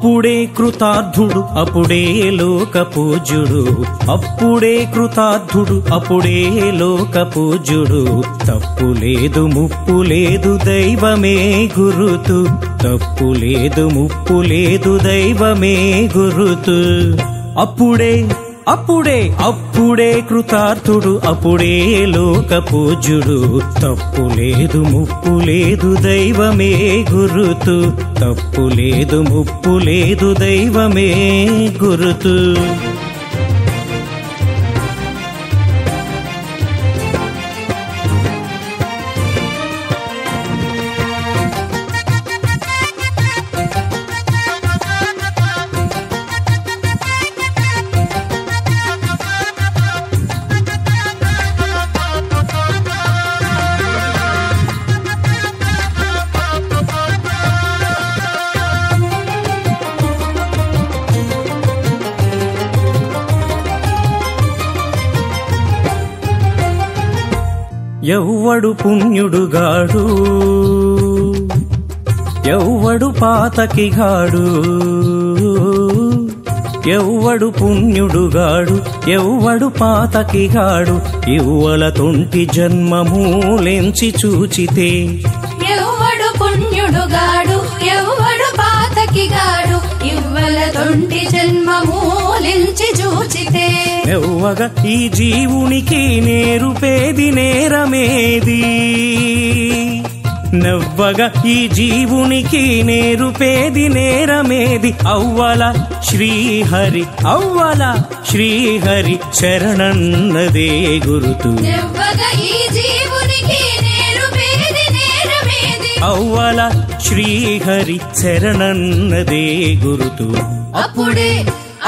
అప్పుడే కృతార్థుడు అప్పుడే లోక పూజ్యుడు, అప్పుడే కృతార్థుడు అప్పుడే లోక పూజ్యుడు. తప్పు లేదు ముప్పు లేదు దైవమే గురుతు, తప్పు లేదు ముప్పు లేదు దైవమే గురుతు. అప్పుడే అప్పుడే అప్పుడే కృతార్థుడు అప్పుడే లోక పూజ్యుడు. తప్పు లేదు ముప్పు లేదు దైవమే గురుతు, తప్పు లేదు ముప్పు లేదు దైవమే గురుతు. ఎవ్వడు పుణ్యుడుగాడు ఎవ్వడు పాతకిగాడు, ఎవ్వడు పుణ్యుడుగాడు ఎవ్వడు పాతకిగాడు. ఇవ్వల తొంటి జన్మమూలెంచి చూచితే, ఎవ్వడు పుణ్యుడుగాడు ఎవ్వడు పాతకిగాడు. ఇవ్వల తొంటి జన్మమూలెంచి చూచితే, నెవ్వగా ఈ జీవునికి నేరుపేది నేరమేది, నెవ్వగా ఈ జీవునికి నేరుపేది నేరమేది. అవ్వల శ్రీహరి అవ్వల శ్రీహరి శరణన్నదే గురుతు, నెవ్వగా ఈ జీవునికి నేరుపేది నేరమేది. అవ్వల శ్రీహరి శరణన్నదే గురుతు. అప్పుడే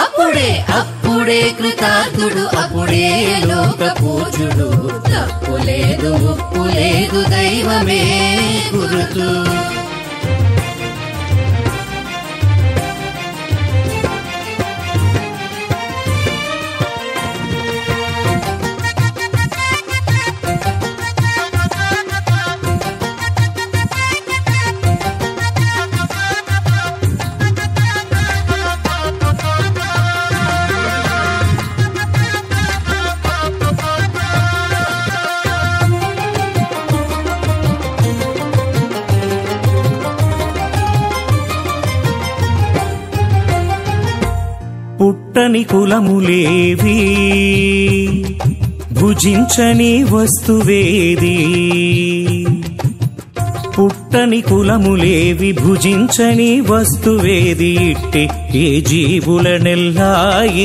అప్పుడే అప్పుడే కృతార్థుడు అప్పుడే లోక పూజ్యుడు. తప్పు లేదు ముప్పు లేదు దైవమే గురుతు. పుట్టని కులములేవి భుజించని వస్తువేది, పుట్టని కులములేవి భుజించని వస్తువేది. ఇట్టి ఏ జీవులనెల్లా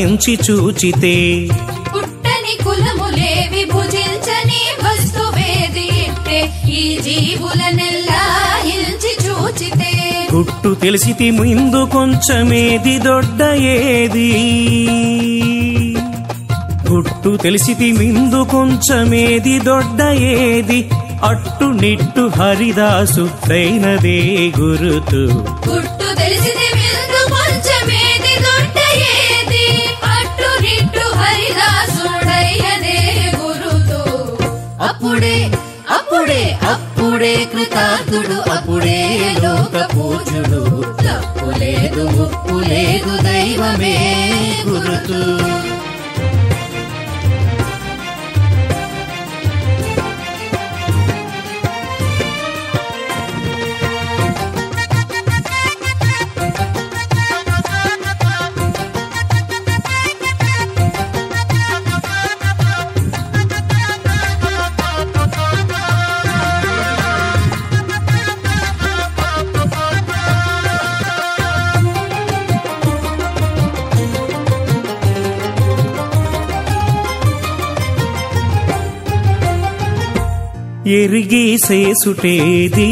ఎంచి చూచితే, పుట్టని కులములేవి భుజించని వస్తువేది. ఇట్టే ఈ జీవులనెల్లా ఎంచి చూచితే, గుట్టు తెలిసితి ముందు కొంచెమేది దొడ్డ ఏది, గుట్టు తెలిసితి ముందు కొంచెమేది దొడ్డ ఏది. అట్టు నిట్టు హరిదాసు దైనదే గురుతు, గుట్టు తెలిసితే ముందు కొంచెమేది దొడ్డ ఏది. అట్టు నిట్టు హరిదాసుడయ్యదే గురుతు. అప్పుడే అప్పుడే అప్పుడే కృతార్థుడు అప్పుడే లోక పూజ్యుడు. తప్పు లేదు ముప్పు లేదు దైవమే గురుతు. ఎరిగి సేసుటేది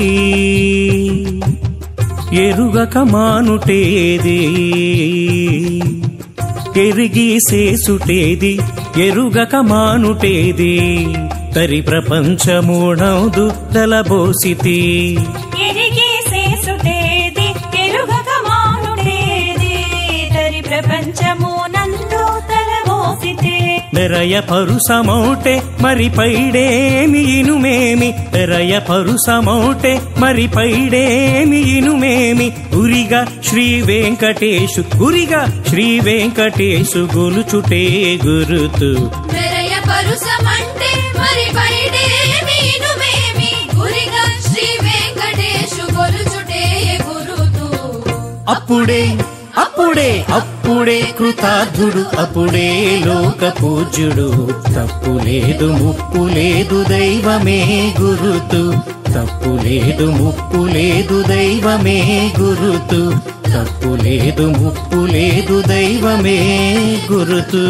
ఎరుగక మానుటేది, ఎరిగి సేసుటేది ఎరుగక మానుటేది. తరి ప్రపంచమూడౌదు తలబోసితి, ఎరిగి సేసుటేది ఎరుగక మానుటేది. తరి ప్రపంచమునందు తలబోసితే, తెరయ పరుసమౌటే మరి పైడేమి ఇనుమేమి తెరయ పరుసమౌటే మరి పైడేమి ఇనుమేమి గురిగా శ్రీ వెంకటేశు గురిగా శ్రీ వెంకటేశు గొలుచుటే గురుతు మెరయ పరుసమంటే మరి పైడేమి ఇనుమేమి గురిగా శ్రీ వెంకటేశు గొలుచుటే గురుతు అప్పుడే అప్పుడే అప్పుడే కృతార్థుడు అప్పుడే లోక పూజ్యుడు తప్పు లేదు ముప్పు లేదు దైవమే గురుతు తప్పు లేదు ముప్పు లేదు దైవమే గురుతు తప్పు లేదు ముప్పు లేదు దైవమే గురుతు